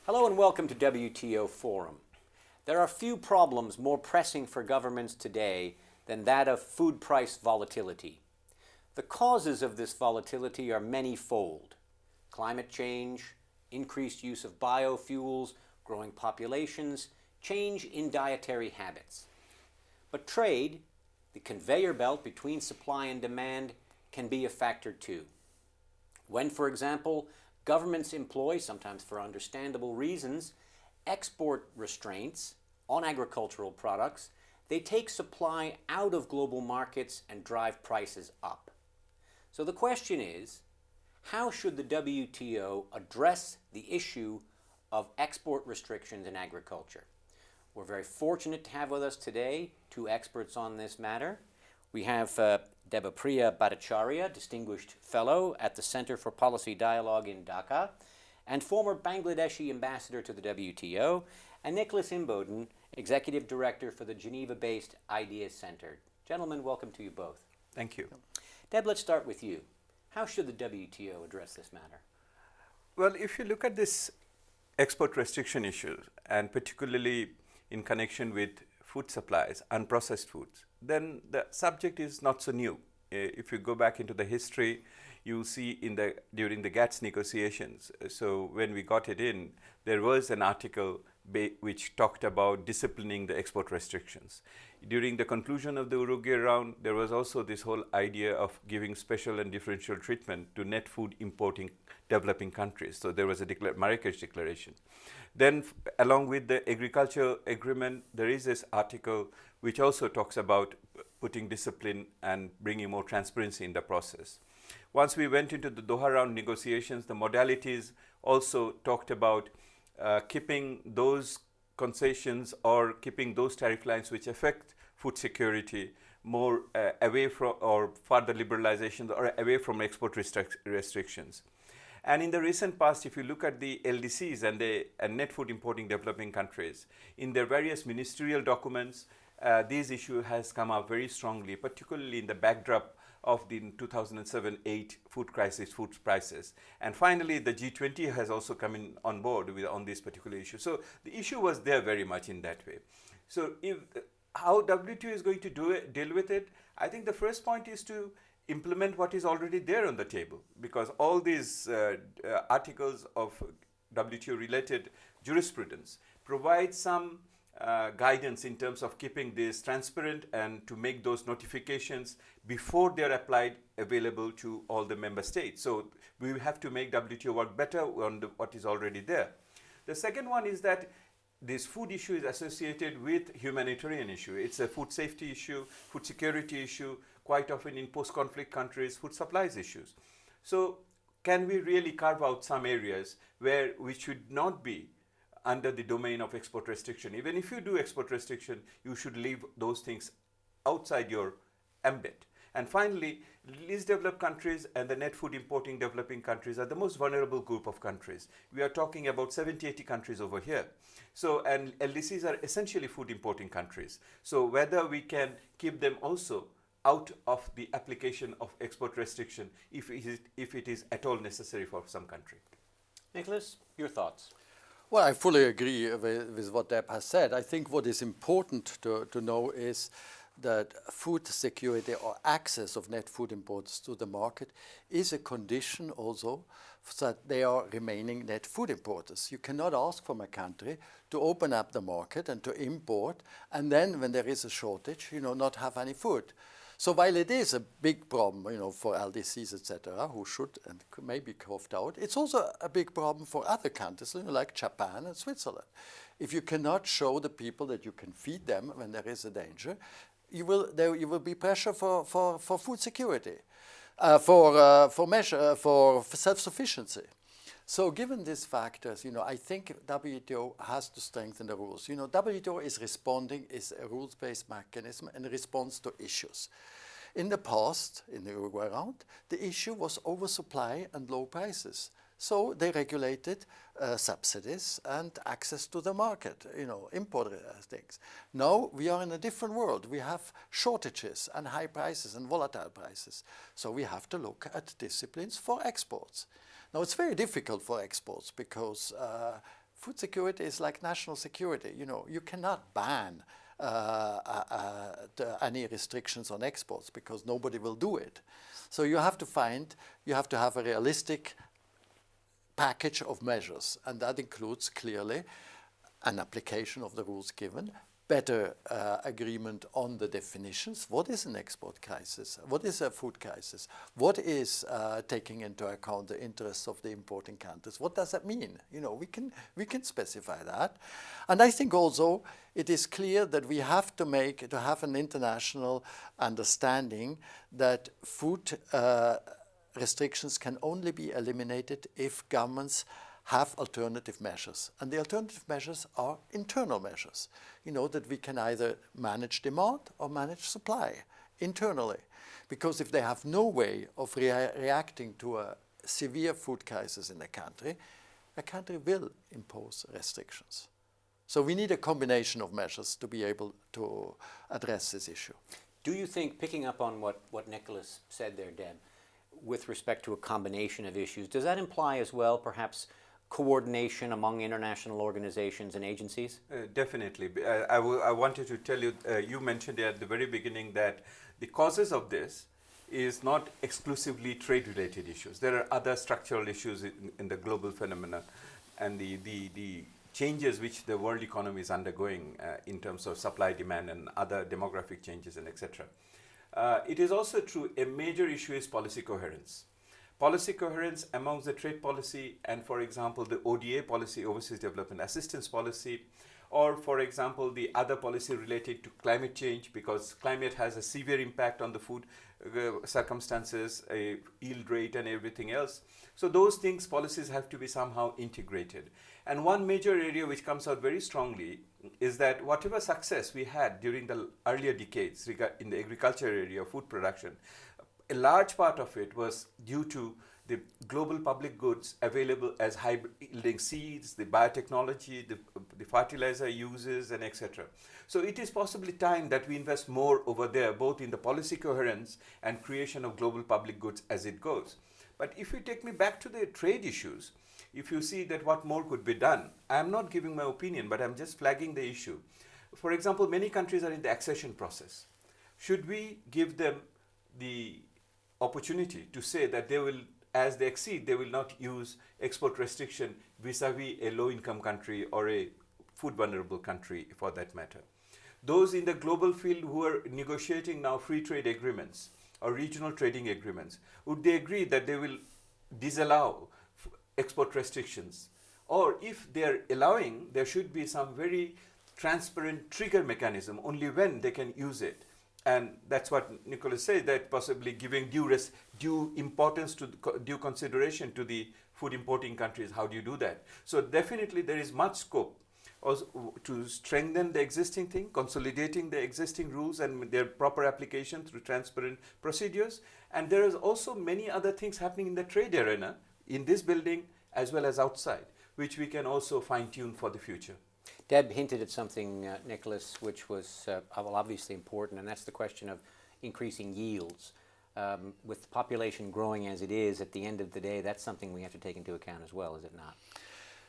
Hello and welcome to WTO Forum. There are few problems more pressing for governments today than that of food price volatility. The causes of this volatility are many-fold. Climate change, increased use of biofuels, growing populations, change in dietary habits. But trade, the conveyor belt between supply and demand, can be a factor too. When, for example, governments employ, sometimes for understandable reasons, export restraints on agricultural products, they take supply out of global markets and drive prices up. So the question is, how should the WTO address the issue of export restrictions in agriculture? We're very fortunate to have with us today two experts on this matter. We have Debapriya Bhattacharya, Distinguished Fellow at the Center for Policy Dialogue in Dhaka, and former Bangladeshi Ambassador to the WTO, and Nicolas Imboden, Executive Director for the Geneva-based Ideas Center. Gentlemen, welcome to you both. Thank you. Deb, let's start with you. How should the WTO address this matter? Well, if you look at this export restriction issue, and particularly in connection with food supplies, unprocessed foods, then the subject is not so new. If you go back into the history, you see during the GATS negotiations, so when we got it in, there was an article which talked about disciplining the export restrictions. During the conclusion of the Uruguay round, there was also this whole idea of giving special and differential treatment to net food importing developing countries. So there was a Marrakesh declaration. Then along with the agriculture agreement, there is this article which also talks about putting discipline and bringing more transparency in the process. Once we went into the Doha round negotiations, the modalities also talked about keeping those concessions or keeping those tariff lines which affect food security more away from, or further liberalization or away from export restrictions. And in the recent past, if you look at the LDCs and net food importing developing countries, in their various ministerial documents, this issue has come up very strongly, particularly in the backdrop of the 2007-8 food crisis, food prices. And finally, the G20 has also come in on board on this particular issue. So the issue was there very much in that way. So how WTO is going to deal with it, I think the first point is to implement what is already there on the table, because all these articles of WTO-related jurisprudence provide some guidance in terms of keeping this transparent and to make those notifications before they're applied available to all the member states. So we have to make WTO work better on what is already there. The second one is that this food issue is associated with humanitarian issue. It's a food safety issue, food security issue, quite often in post-conflict countries, food supplies issues. So can we really carve out some areas where we should not be under the domain of export restriction? Even if you do export restriction, you should leave those things outside your ambit. And finally, least developed countries and the net food importing developing countries are the most vulnerable group of countries. We are talking about 70, 80 countries over here. So, and LDCs are essentially food importing countries. So whether we can keep them also out of the application of export restriction if it is at all necessary for some country. Nicolas, your thoughts? Well, I fully agree with what Deb has said. I think what is important to know is that food security or access of net food imports to the market is a condition also that they are remaining net food importers. You cannot ask from a country to open up the market and to import, and then when there is a shortage, not have any food. So while it is a big problem, for LDCs, etc., who should and may be carved out, it's also a big problem for other countries, like Japan and Switzerland. If you cannot show the people that you can feed them when there is a danger, you will be pressure for food security, for self-sufficiency. So given these factors, I think WTO has to strengthen the rules. WTO is a rules-based mechanism in response to issues. In the past, in the Uruguay round, the issue was oversupply and low prices. So they regulated subsidies and access to the market, import things. Now we are in a different world. We have shortages and high prices and volatile prices. So we have to look at disciplines for exports. Now it's very difficult for exports because food security is like national security. You know, you cannot ban any restrictions on exports because nobody will do it. So you have to have a realistic package of measures, and that includes clearly an application of the rules given, better agreement on the definitions. What is an export crisis? What is a food crisis? What is taking into account the interests of the importing countries? What does that mean? You know, we can specify that. And I think also it is clear that we have to have an international understanding that food restrictions can only be eliminated if governments have alternative measures. And the alternative measures are internal measures. You know, that we can either manage demand or manage supply internally. Because if they have no way of reacting to a severe food crisis in a country will impose restrictions. So we need a combination of measures to be able to address this issue. Do you think, picking up on what Nicolas said there, Deb, with respect to a combination of issues, does that imply as well perhaps coordination among international organizations and agencies? Definitely. I wanted to tell you, you mentioned at the very beginning that the causes of this is not exclusively trade-related issues. There are other structural issues in the global phenomena and the changes which the world economy is undergoing in terms of supply, demand, and other demographic changes, and etc. It is also true, a major issue is policy coherence. Policy coherence amongst the trade policy and, for example, the ODA policy, Overseas Development Assistance policy, or, for example, the other policy related to climate change, because climate has a severe impact on the food circumstances, yield rate, and everything else. So those things, policies have to be somehow integrated. And one major area which comes out very strongly is that whatever success we had during the earlier decades in the agriculture area, food production, a large part of it was due to the global public goods available as high-yielding seeds, the biotechnology, the fertilizer uses, and etc. So it is possibly time that we invest more over there, both in the policy coherence and creation of global public goods as it goes. But if you take me back to the trade issues, if you see that what more could be done, I am not giving my opinion, but I'm just flagging the issue. For example, many countries are in the accession process. Should we give them the opportunity to say that they will, as they exceed, they will not use export restriction vis-a-vis a low-income country or a food vulnerable country for that matter. Those in the global field who are negotiating now free trade agreements or regional trading agreements, would they agree that they will disallow export restrictions? Or if they are allowing, there should be some very transparent trigger mechanism only when they can use it. And that's what Nicolas said, that possibly giving due importance to due consideration to the food importing countries. How do you do that? So definitely there is much scope to strengthen the existing thing, consolidating the existing rules and their proper application through transparent procedures. And there is also many other things happening in the trade arena, in this building as well as outside, which we can also fine-tune for the future. Deb hinted at something, Nicolas, which was obviously important, and that's the question of increasing yields. With the population growing as it is, at the end of the day, that's something we have to take into account as well, is it not?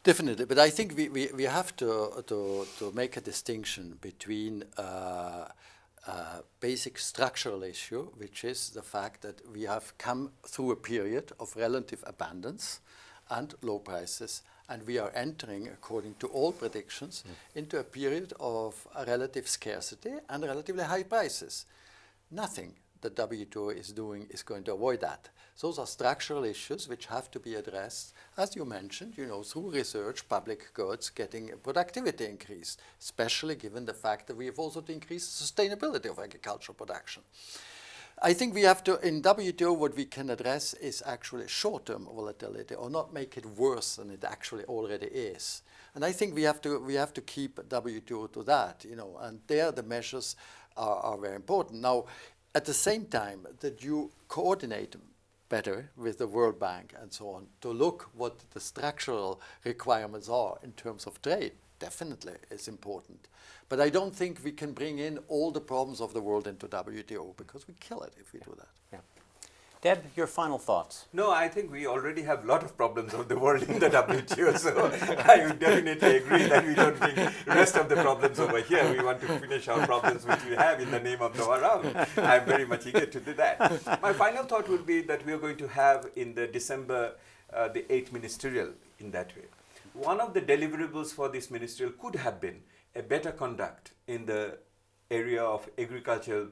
Definitely, but I think we have to make a distinction between basic structural issue, which is the fact that we have come through a period of relative abundance and low prices, and we are entering, according to all predictions, into a period of relative scarcity and relatively high prices. Nothing that WTO is doing is going to avoid that. Those are structural issues which have to be addressed, as you mentioned, through research, public goods, getting productivity increased, especially given the fact that we have also to increase the sustainability of agricultural production. I think we have to, in WTO, what we can address is actually short-term volatility, or not make it worse than it actually already is. And I think we have to keep WTO to that, and there the measures are very important. Now, at the same time that you coordinate better with the World Bank and so on to look what the structural requirements are in terms of trade, definitely is important. But I don't think we can bring in all the problems of the world into WTO, because we kill it if we do that. Yeah. Deb, your final thoughts. No, I think we already have a lot of problems of the world in the WTO, so I would definitely agree that we don't bring the rest of the problems over here. We want to finish our problems which we have in the name of Doha Round. I'm very much eager to do that. My final thought would be that we are going to have in the December the 8th ministerial in that way. One of the deliverables for this ministerial could have been a better conduct in the area of agricultural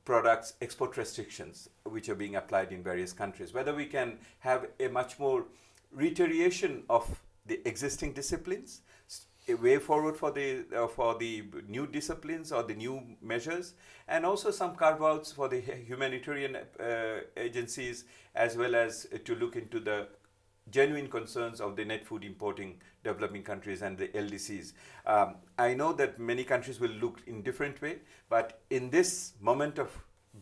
products export restrictions which are being applied in various countries. Whether we can have a much more reiteration of the existing disciplines, a way forward for the new disciplines or the new measures, and also some carve-outs for the humanitarian agencies, as well as to look into the genuine concerns of the net food importing developing countries and the LDCs. I know that many countries will look in different way, but in this moment of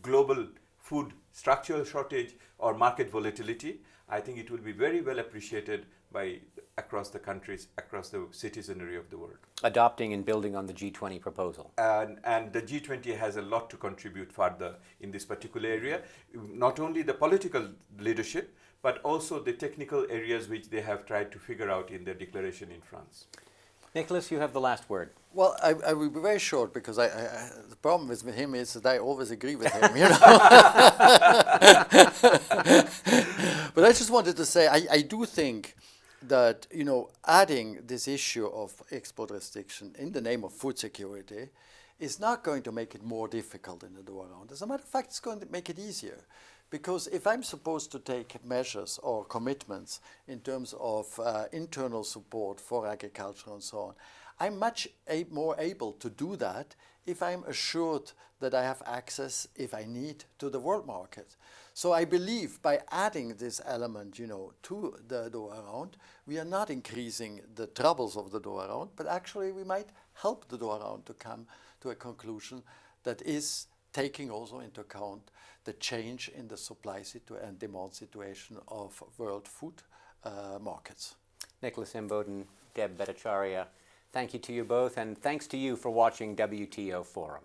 global food structural shortage or market volatility, I think it will be very well appreciated by across the countries, across the citizenry of the world. Adopting and building on the G20 proposal. And the G20 has a lot to contribute further in this particular area, not only the political leadership, but also the technical areas which they have tried to figure out in their declaration in France. Nicolas, you have the last word. Well, I will be very short because the problem with him is that I always agree with him, But I just wanted to say, I do think that, adding this issue of export restriction in the name of food security is not going to make it more difficult in the Doha Round. As a matter of fact, it's going to make it easier. Because if I'm supposed to take measures or commitments in terms of internal support for agriculture and so on, I'm much more able to do that if I'm assured that I have access, if I need, to the world market. So I believe by adding this element, to the Doha Round, we are not increasing the troubles of the Doha Round, but actually we might help the Doha Round to come to a conclusion that is taking also into account the change in the supply and demand situation of world food markets. Nicolas Imboden, Debapriya Bhattacharya, thank you to you both, and thanks to you for watching WTO Forum.